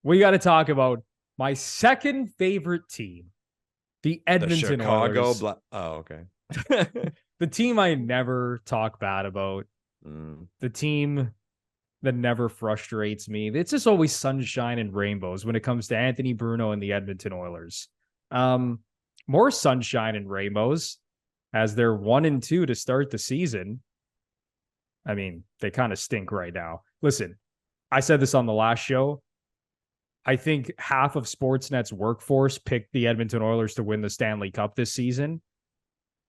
we got to talk about my second favorite team, the Edmonton Oilers. Okay. The team I never talk bad about. The team that never frustrates me. It's just always sunshine and rainbows when it comes to Anthony Bruno and the Edmonton Oilers. More sunshine and rainbows as they're 1-2 to start the season. I mean, they kind of stink right now. Listen, I said this on the last show. I think half of Sportsnet's workforce picked the Edmonton Oilers to win the Stanley Cup this season.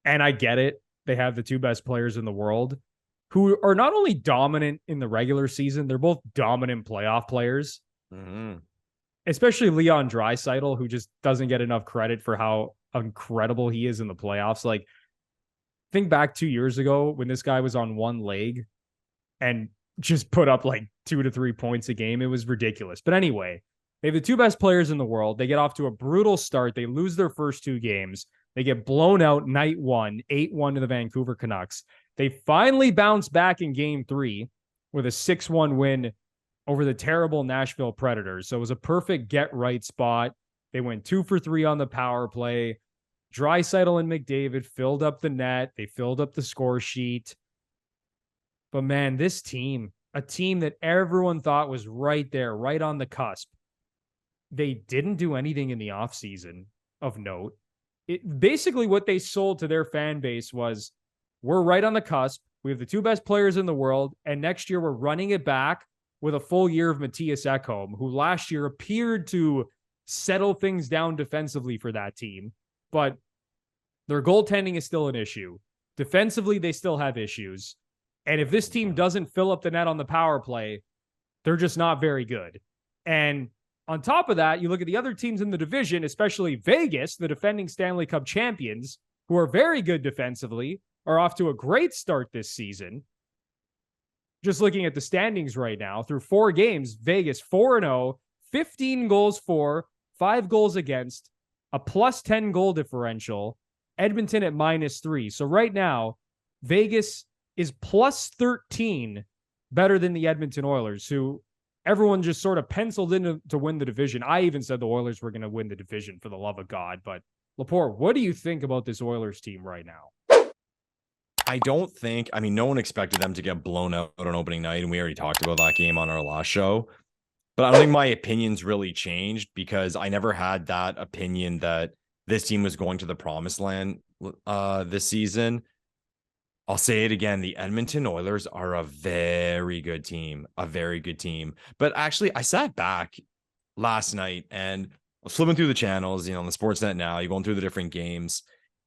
And I get it. They have the two best players in the world who are not only dominant in the regular season, they're both dominant playoff players. Mm-hmm. Especially Leon Draisaitl, who just doesn't get enough credit for how incredible he is in the playoffs. Like, think back 2 years ago when this guy was on one leg and just put up like 2 to 3 points a game. It was ridiculous. But anyway, they have the two best players in the world. They get off to a brutal start. They lose their first two games. They get blown out night one, 8-1 to the Vancouver Canucks. They finally bounce back in game 3 with a 6-1 win over the terrible Nashville Predators. So it was a perfect get-right spot. They went 2 for 3 on the power play. Draisaitl and McDavid filled up the net. They filled up the score sheet. But man, this team, a team that everyone thought was right there, right on the cusp, they didn't do anything in the offseason of note. Basically what they sold to their fan base was, we're right on the cusp. We have the two best players in the world. And next year we're running it back with a full year of Matthias Ekholm, who last year appeared to settle things down defensively for that team. But their goaltending is still an issue. Defensively, they still have issues. And if this team doesn't fill up the net on the power play, they're just not very good. And on top of that, you look at the other teams in the division, especially Vegas, the defending Stanley Cup champions, who are very good defensively, are off to a great start this season. Just looking at the standings right now, through 4 games, Vegas 4-0, 15 goals for, 5 goals against, a plus 10 goal differential, Edmonton at -3. So right now, Vegas is plus 13 better than the Edmonton Oilers, who everyone just sort of penciled in to win the division. I even said the Oilers were going to win the division, for the love of God. But Lepore, what do you think about this Oilers team right now? No one expected them to get blown out on opening night, and we already talked about that game on our last show. But I don't think my opinions really changed, because I never had that opinion that this team was going to the promised land this season. I'll say it again. The Edmonton Oilers are a very good team, But actually, I sat back last night and I was flipping through the channels, on the Sportsnet now, you're going through the different games.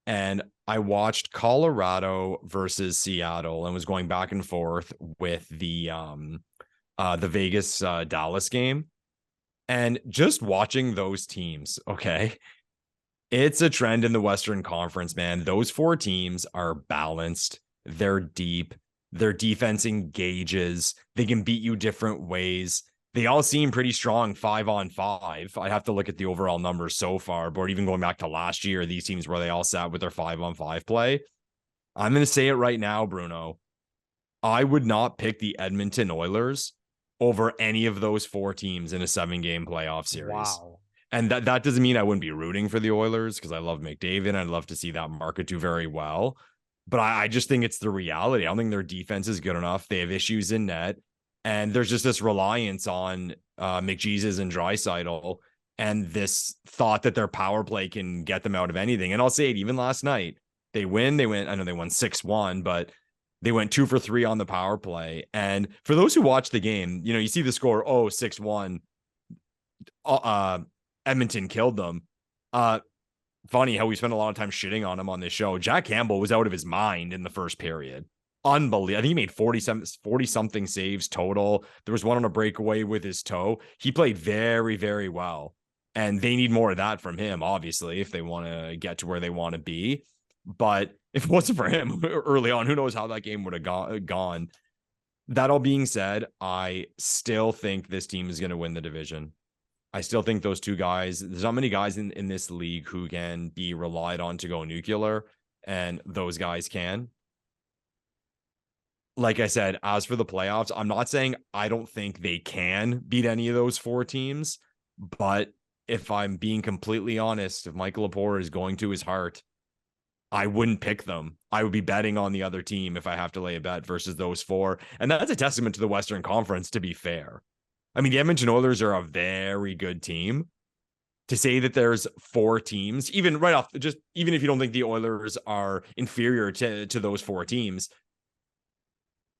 And I watched Colorado versus Seattle and was going back and forth with the Vegas Dallas game. And just watching those teams, okay, it's a trend in the Western Conference, man. Those 4 teams are balanced. They're deep. Their defense engages. They can beat you different ways. They all seem pretty strong 5-on-5. I have to look at the overall numbers so far, but even going back to last year, these teams where they all sat with their 5-on-5 play. I'm going to say it right now, Bruno. I would not pick the Edmonton Oilers over any of those 4 teams in a 7-game playoff series. Wow. And that doesn't mean I wouldn't be rooting for the Oilers, because I love McDavid. I'd love to see that market do very well. But I just think it's the reality. I don't think their defense is good enough. They have issues in net. And there's just this reliance on McJesus and Draisaitl, and this thought that their power play can get them out of anything. And I'll say it, even last night, I know they won 6-1, but they went 2 for 3 on the power play. And for those who watch the game, you see the score, 6-1. Edmonton killed them. Funny how we spent a lot of time shitting on him on this show. Jack Campbell was out of his mind in the first period. Unbelievable. I think he made 40-something saves total. There was one on a breakaway with his toe. He played very, very well. And they need more of that from him, obviously, if they want to get to where they want to be. But if it wasn't for him early on, who knows how that game would have gone. That all being said, I still think this team is going to win the division. I still think those 2 guys, there's not many guys in this league who can be relied on to go nuclear, and those guys can. Like I said, as for the playoffs, I'm not saying I don't think they can beat any of those 4 teams, But if I'm being completely honest, if Michael Lepore is going to his heart, I wouldn't pick them. I would be betting on the other team if I have to lay a bet versus those four. And that's a testament to the Western Conference, to be fair. I mean, the Edmonton Oilers are a very good team. To say that there's four teams, even right off, just even if you don't think the Oilers are inferior to those four teams,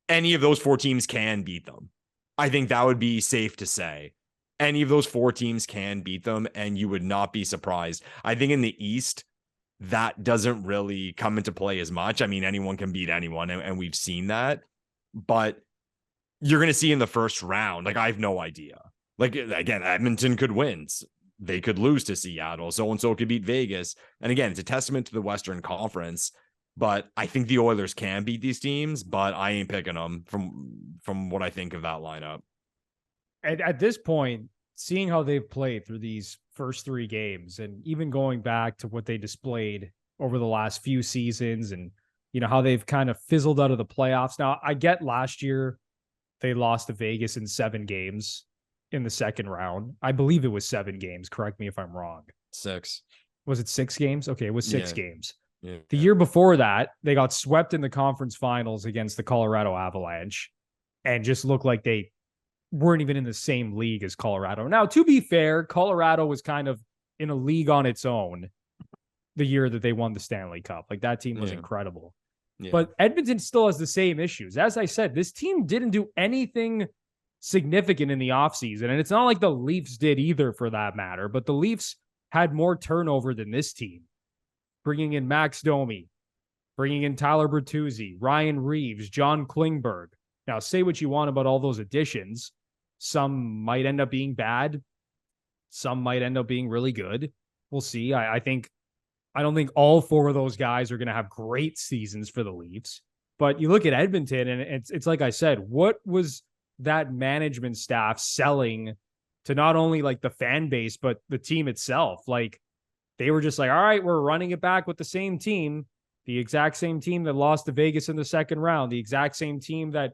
any of those four teams can beat them. I think that would be safe to say. Any of those four teams can beat them, and you would not be surprised. I think in the East, that doesn't really come into play as much. I mean, anyone can beat anyone, and we've seen that. But you're going to see in the first round, like, I have no idea. Like, again, Edmonton could win. They could lose to Seattle. So-and-so could beat Vegas. And again, it's a testament to the Western Conference. But I think the Oilers can beat these teams, but I ain't picking them from what I think of that lineup. At this point, seeing how they've played through these first three games and even going back to what they displayed over the last few seasons and, you know, how they've kind of fizzled out of the playoffs. Now, I get last year they lost to Vegas in 7 games in the second round. I believe it was 7 games. Correct me if I'm wrong. 6. Was it 6 games? Okay, it was 6 games. Yeah. The year before that, they got swept in the conference finals against the Colorado Avalanche and just looked like they weren't even in the same league as Colorado. Now, to be fair, Colorado was kind of in a league on its own the year that they won the Stanley Cup. Like, that team was incredible. Yeah. But Edmonton still has the same issues. As I said, this team didn't do anything significant in the offseason, and it's not like the Leafs did either, for that matter, but the Leafs had more turnover than this team. Bringing in Max Domi, bringing in Tyler Bertuzzi, Ryan Reeves, John Klingberg. Now, say what you want about all those additions. Some might end up being bad. Some might end up being really good. We'll see. I don't think all 4 of those guys are going to have great seasons for the Leafs. But you look at Edmonton, and it's like I said, what was that management staff selling to not only like the fan base, but the team itself? Like, they were just like, all right, we're running it back with the same team, the exact same team that lost to Vegas in the second round, the exact same team that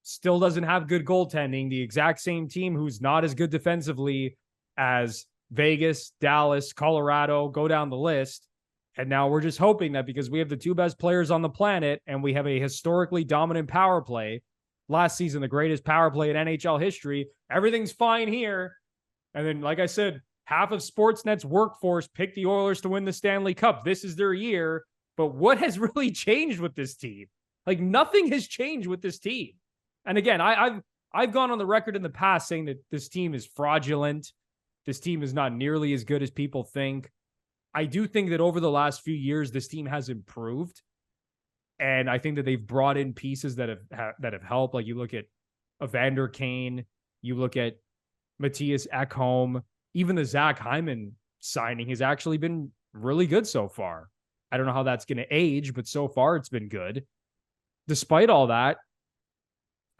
still doesn't have good goaltending, the exact same team who's not as good defensively as Vegas, Dallas, Colorado, go down the list. And now we're just hoping that because we have the 2 best players on the planet and we have a historically dominant power play, last season, the greatest power play in NHL history, everything's fine here. And then, like I said, half of Sportsnet's workforce picked the Oilers to win the Stanley Cup. This is their year. But what has really changed with this team? Like, nothing has changed with this team. And again, I've gone on the record in the past saying that this team is fraudulent. This team is not nearly as good as people think. I do think that over the last few years, this team has improved. And I think that they've brought in pieces that have helped. Like, you look at Evander Kane, you look at Matthias Ekholm, even the Zach Hyman signing has actually been really good so far. I don't know how that's going to age, but so far it's been good. Despite all that,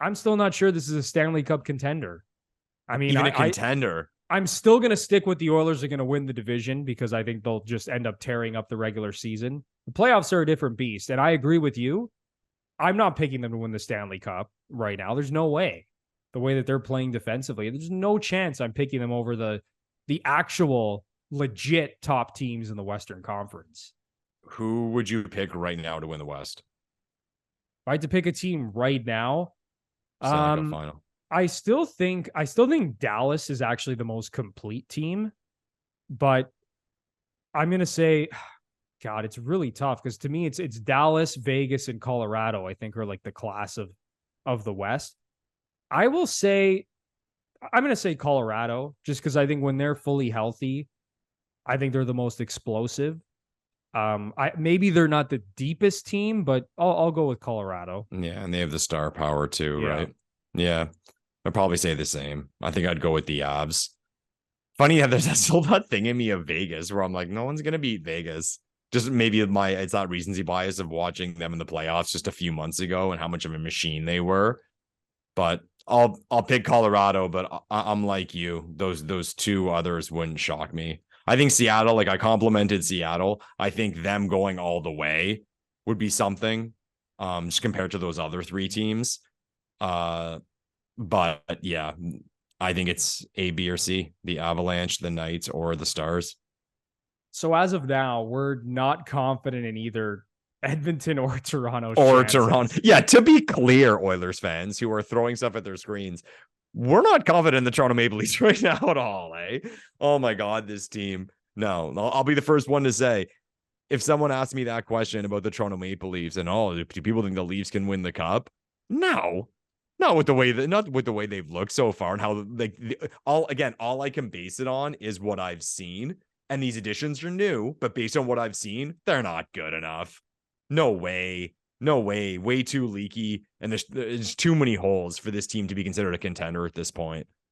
I'm still not sure this is a Stanley Cup contender. I mean, even a contender. I'm still going to stick with the Oilers are going to win the division because I think they'll just end up tearing up the regular season. The playoffs are a different beast, and I agree with you. I'm not picking them to win the Stanley Cup right now. There's no way. The way that they're playing defensively, there's no chance I'm picking them over the actual legit top teams in the Western Conference. Who would you pick right now to win the West? If I had to pick a team right now, final. I still think Dallas is actually the most complete team, but I'm going to say, God, it's really tough because to me, it's Dallas, Vegas, and Colorado, I think, are like the class of the West. I'm going to say Colorado just because I think when they're fully healthy, I think they're the most explosive. Maybe they're not the deepest team, but I'll go with Colorado. Yeah, and they have the star power too, Yeah. right? Yeah, I'd probably say the same. I think I'd go with the Avs. Funny how there's still that thing in me of Vegas where I'm like, no one's gonna beat Vegas. Just maybe it's that recency bias of watching them in the playoffs just a few months ago and how much of a machine they were. But I'll pick Colorado, but I'm like you. Those 2 others wouldn't shock me. I think Seattle, like I complimented Seattle. I think them going all the way would be something, just compared to those other 3 teams. But yeah, I think it's A, B, or C, the Avalanche, the Knights, or the Stars. So as of now, we're not confident in either Edmonton or Toronto's Or chances. Toronto. Yeah, to be clear, Oilers fans who are throwing stuff at their screens, we're not confident in the Toronto Maple Leafs right now at all, eh? Oh my God, this team. No, I'll be the first one to say, if someone asked me that question about the Toronto Maple Leafs and do people think the Leafs can win the cup? No. Not with the way they've looked so far and how all I can base it on is what I've seen. And these additions are new, but based on what I've seen, they're not good enough. No way. No way. Way too leaky. And there's too many holes for this team to be considered a contender at this point.